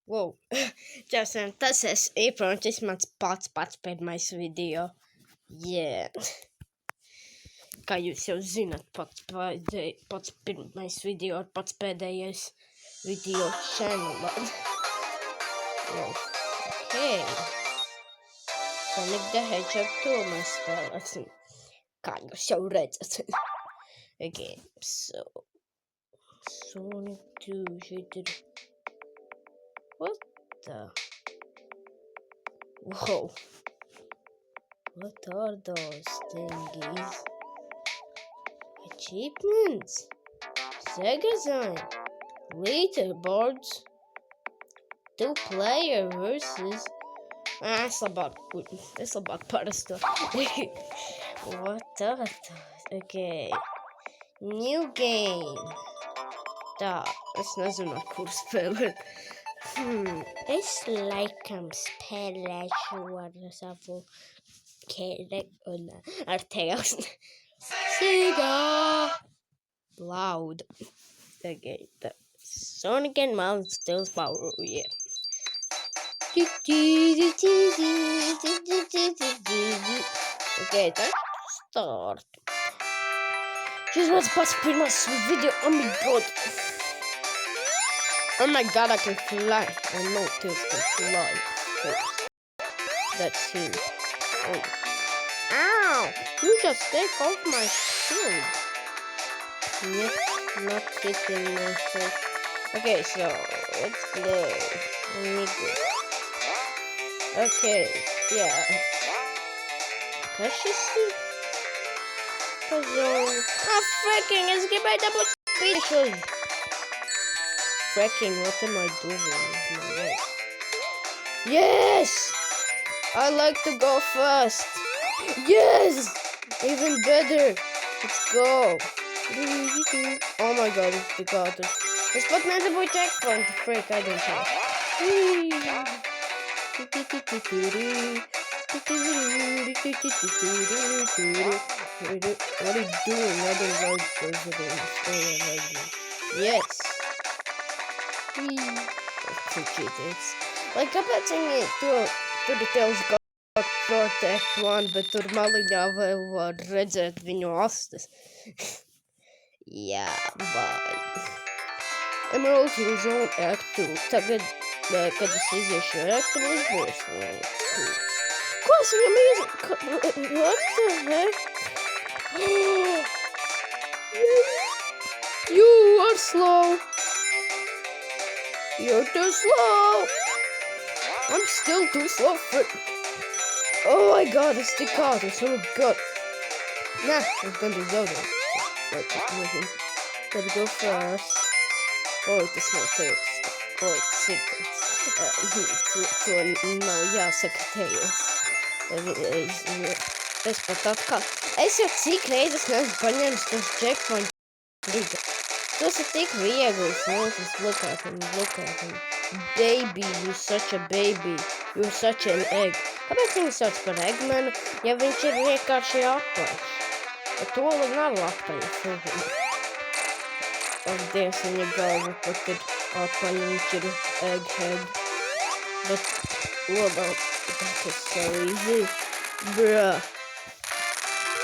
Wow, Čausen, tas protams, tas mans pats pirmais video. Yeah. Kā jūs jau zinat, pats pirmais video ar pats pēdējais video channelā. Okay. Sonic the Hedgehog to mēs spēlēsim. Kā jūs jau redzat. Okay, so... Sonic 2, šeit ir... What the... Whoa. What are those thingies? Achievements? Sega Zone? Leaderboards? 2-player versus... Es labāk parasto. What are those? Okay. New game. Tā, es nezinu, kur spēlēt. Es laikam spēlēšu ar savu un ar tevis. Sega! Loud. Okay, the Sonic and Mouse Tales Power, yeah. Okay, time to start. Šis mans pats pirmais video, oh my god. Oh my god, I can fly. I know Tails can fly. That's him. Oh. Ow! You just take off my shield. Yep, not hitting myself. Okay, so let's play. Okay, yeah. Kas šis ir? Oh, freaking! Es gribēju dabūt spīšus! Freaking, what am I doing? Yes! I like to go first. Yes! Even better. Let's go. Oh my god, it's the goddess. It's but meant to be checkpoint. Freak, I don't know. What are you doing? I don't like president. Yes. Like, kāpēc viņi tur ir Tails got Protect One, bet tur maliņā vēl var redzēt viņu astes. Jā, bye. Emerald Hill Zone Act 2. Tagad, kad es iziešu Act 2, es būs Act 2. Ko es viņam What the heck? You are slow. You're too slow. I'm still too slow for... Oh my god, it's the goddess. Oh my god. Nah, I'm gonna go there. Gotta go first. Oh, it's not Tails. Oh, it's secret. Nav jāsaka Tails. Es pat atkal... Es jau cik reizes neesmu paņēmis tos checkpoint. Tas ir tik viegls. Look at him. Baby, you're such a baby. You're such an egg. Kāpēc viņu sauc par Eggmanu, ja viņš ir vienkārši apaļš? Bet to nav apaļš. Ak, Dievs, viņa galva pat ir apaļ, viņš ir Egghead. But, what about... That is so easy. Bruh.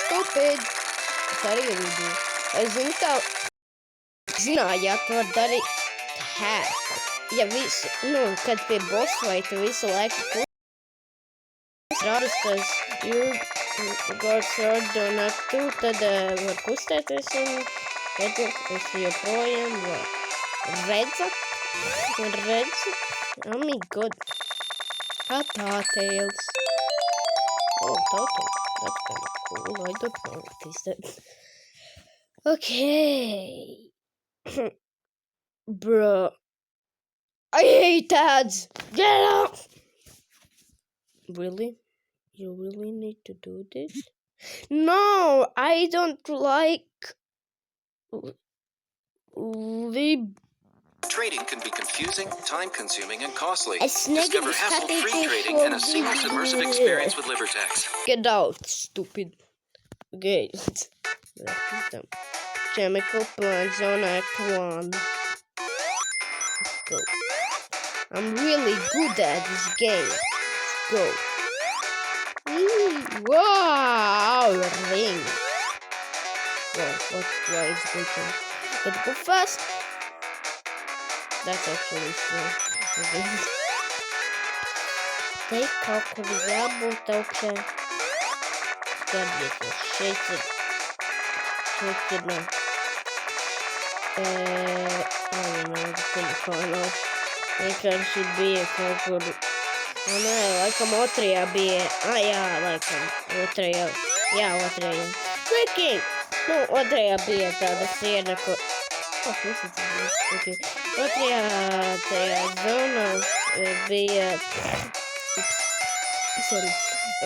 Stupid. Es arī gribu. Es zinu, kā... Zinājāt, var darīt hack. Ja visu, kad pie boss fighta visu laiku rādus tas you got sword on Act 2, tad var kustēties un es joprojām redzat. Oh my god. Tā Tails. Oh, Toto. That's kind of cool. I don't know what is that. Okay. Bro. I hate ads! Get out! Really? You really need to do this? No! I don't like... Trading can be confusing, time-consuming, and costly. Discover Discover hassle-free trading and a seamless immersive experience with LiberTex. Get out, stupid. Okay, let's them. Chemical plants on Act 1. Let's go. I'm really good at this game. Let's go. Wow, ring. Whoa, why is it glitching? Gotta go fast. That's actually slow. Okay. Te kaut kur jābūt augšā. Skatieties, šeit ir no telefonā. Vienkārši bija kaut kur. Nē, laikam otrajā bija. Jā, laikam. Otrajā. Jā, otrajā. Freaking! Nu, otrajā bija tāda siena, kur... Okay. Otrajā tajā zonā bija... Sorry.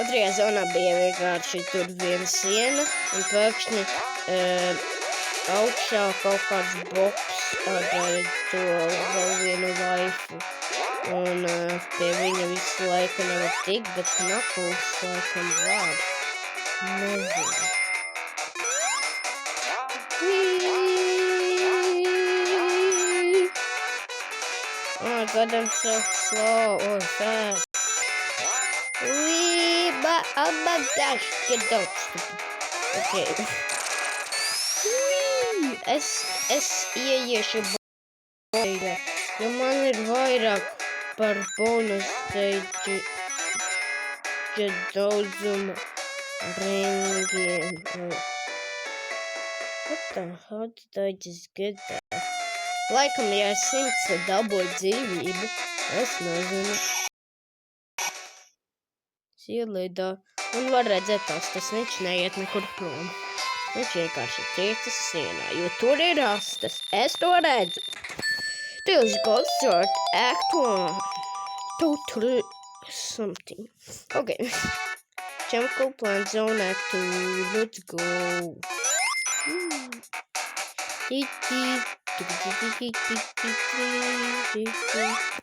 Otrajā zonā bija vienkārši tur viena siena un pēkšņi augšā kaut kāds boks ar to vēl vienu laifu. Un pie viņa visu laiku nevar tikt, bet Knuckles laikam var. Nezinu. Oh my god, I'm so slow or fast. Oh my gosh, get down, stupid. Okay. Es ieiešu boļā, jo man ir vairāk par bonus stage daudzuma ringiem. What the hell did I just get that? Laikam, ja 100 dabūju dzīvību, es nezinu. Ielidā. Un var redzēt, tas viņš neiet nekur prom. Viņš vienkārši triecas sienā, jo tur ir astes. Es to redzu. This goes start act 1. Totally something. Okay. Chemical plant zone act 2. Let's go.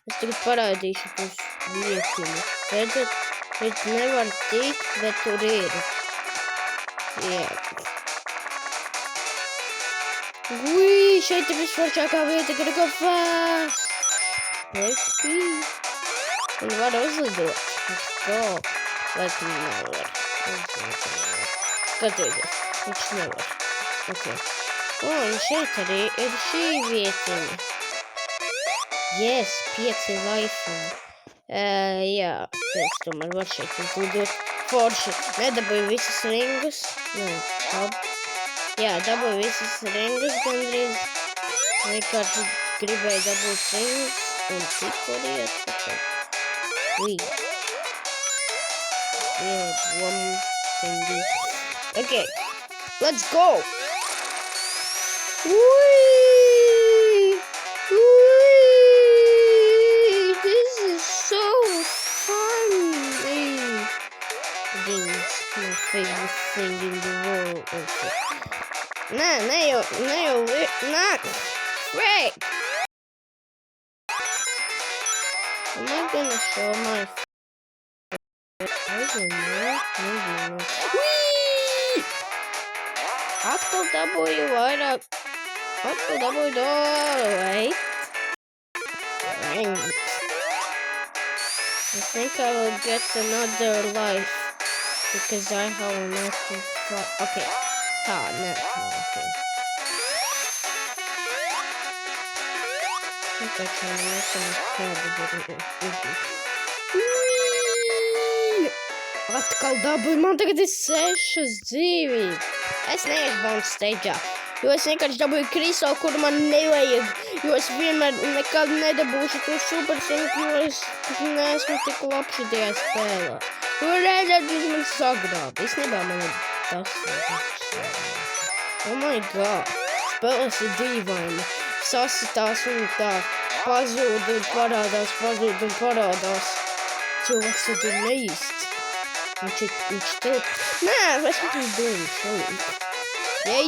Es tagad parādīšu tos vietiņu. Redzat? Šeit nevar tikt, bet tur ir. Jā. Ui, šeit ir visforšākā vieta, kad go fast. Un var uzlidot. Let's go. Laikam nevar. Skatieties, viņš nevar. Ok. Un šeit arī ir šī vietiņa. Yes, 5 laifumi. Jā, es tomēr varu šeit uzlidot. Forši. Nedabūju visas ringus. Jā, dabūju visas ringus gandrīz. Vienkārši gribēju dabūt ringus. Un tikko iet. Okay, let's go. My favorite thing in the world. Okay. Nah, Frank! Am I gonna show my I don't know. Whee! Atkal dabūju vairāk. Atkal dabūju wait. I think I will get another life. Because I have enough to fly. Okay. No, okay. I think I can make Atkal dabūju, man tagad ir 6 dzīvības. Es neiešu bonus stage'ā, jo es vienkārši dabūju Kriso, kur man nevajag, jo es vienmēr nekad nedabūšu to supersoniku, jo es neesmu tik labs šajā spēlē. Tur redzēt, viņš man sagrāb. Īstenībā man ir tas. Oh my god. Spēles ir dīvaini. Sasitās un tā. Pazūd un parādās. Cilvēks tad ir neīsts. Viņš tilp. Nē, es viņu domu šalīt. Jei.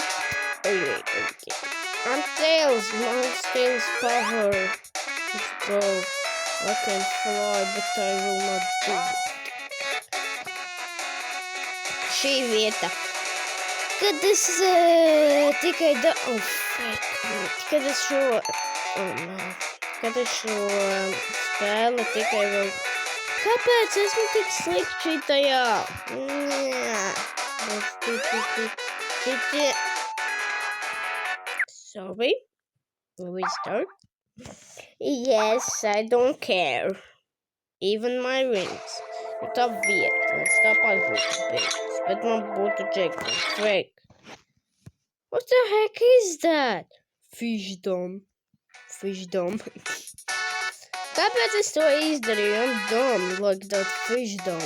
Okay. I'm Tails. My Tails power. Let's go. I can fly, but I will not do it. Šī vieta, kad es tikai kad es šo spēle tikai vēl... Kāpēc esmu tik slikti šitajā? Sorry. Restart. Yes, I don't care. Even my rings. Tā vieta. Es tāpat būtu beidzis. Bet man būtu Jackpot. Frick. What the heck is that? Fishdom. Fishdom. Kāpēc es to izdarīju? I'm dumb like that fishdom.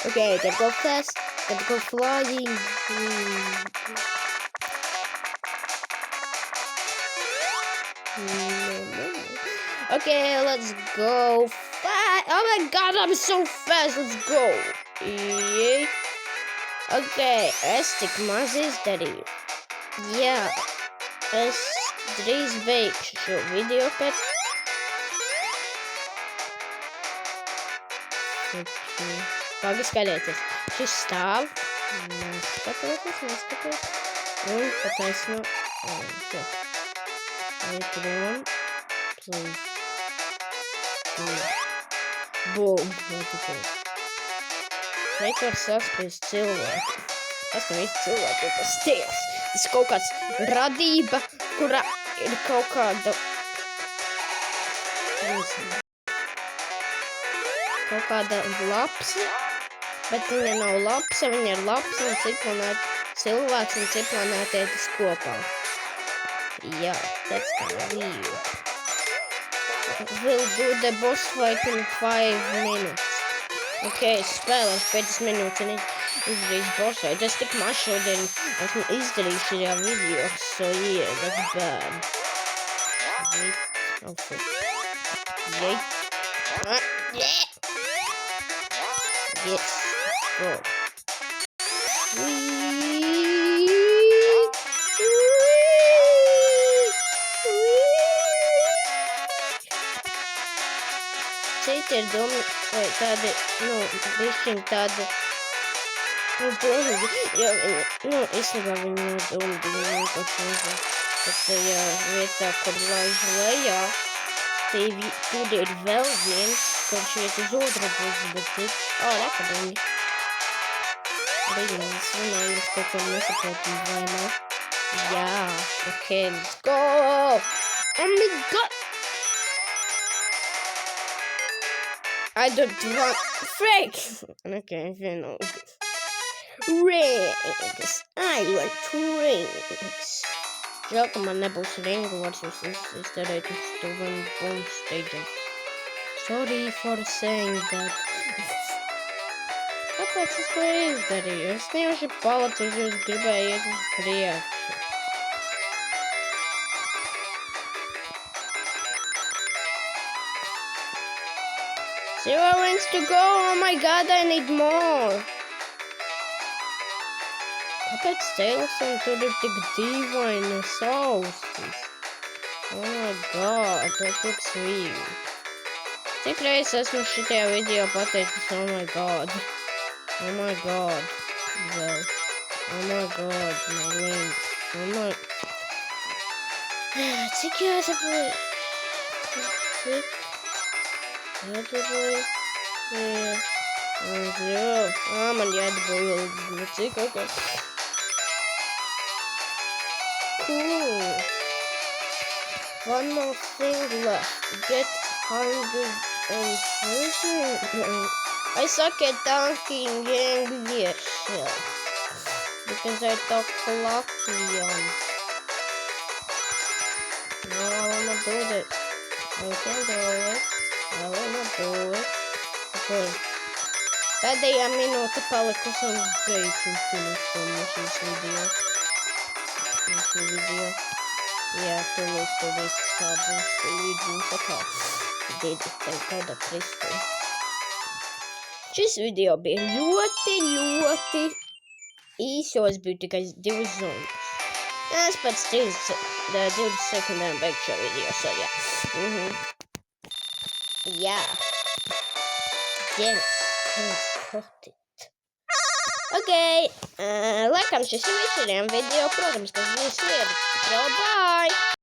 Okay, gotta go fast. Gotta go flying. Okay, let's go fast. Oh my god, I'm so fast. Let's go. Yeah. Okay, es tik maz izdarīju. Jā, es drīz beigšu šo video pēc. Pagaskatieties. Šis stāv. Neskatos. Un pataisno. Prom. Please. Boom. Šeit var saspēst cilvēku. Tas nav īsti cilvēku, tas stils. Tas kaut kāds radība, kurā ir kaut kāda... Kaut kāda lapsa, bet viņa nav lapsa, viņa ir lapsa un ciklonēta cilvēks un ciklonētietis kopā. Jā, that's the real. We'll do the boss fight in 5 minutes. Okay, spēlēs 5 minūtes un izdarīšu boss fight. Es tik maz šodien esmu izdarījuši šajā video, so yeah, that's bad. Oh, fuck. Yeah. Yes, let's go. Citi ir domi, vai tādi, bišķiņ tādi, domi, jo viņi, īstenībā viņi nav domi, viņi vienkārši nezinu, bet tajā vietā, kur laiž lejā, tur ir vēl viens, kurš iet uz otru pusi, bet cits, rekadīgi. Beidzot, es runāju, es kaut ko nesaprotu, vai ne? Jā, okay, let's go! Oh my god! I don't want... Frick! Okay, no. Rings! I want rings! Žēl, ka man nebūs ringu, vairs jūs izdarēt uz to vienu bonus stage. Sorry for saying that. Kāpēc es to izdarīju? Es nejauši palacu, jūs gribēju iet uz priekšu. 0 rings to go. Oh my god, I need more. Kāpēc Tailsam tur ir tik dīvainas ausis? Oh my god, that looks weird. Cik reizes esmu šitajā video pateicis, oh my god. Oh my god. Vēl. Oh my god, my rings. Oh my... Cik jāsapēj? Cik? Jāsapēj? Man jādabūj cik, ok. Cool. One more thing left. Get 130. I suck at talking English. Because I talk Latvian. No, I wanna do this. I can do it. I wanna do it. Okay. Pēdējā minūte palikusi un beigšu finišumu šīs video. Jā, tūlīt tā būs līdzi un sakā. Dīdis tev kāda kristuma. Šis video bija ļoti īsos, bija tikai 2 zonas. Es pēc 20 sekundēm beigšu šo video, so jā. Jā. Yes, let's cut it. Ok, laikam šis ir viss šodien video, protams, ka viss ir. Bye!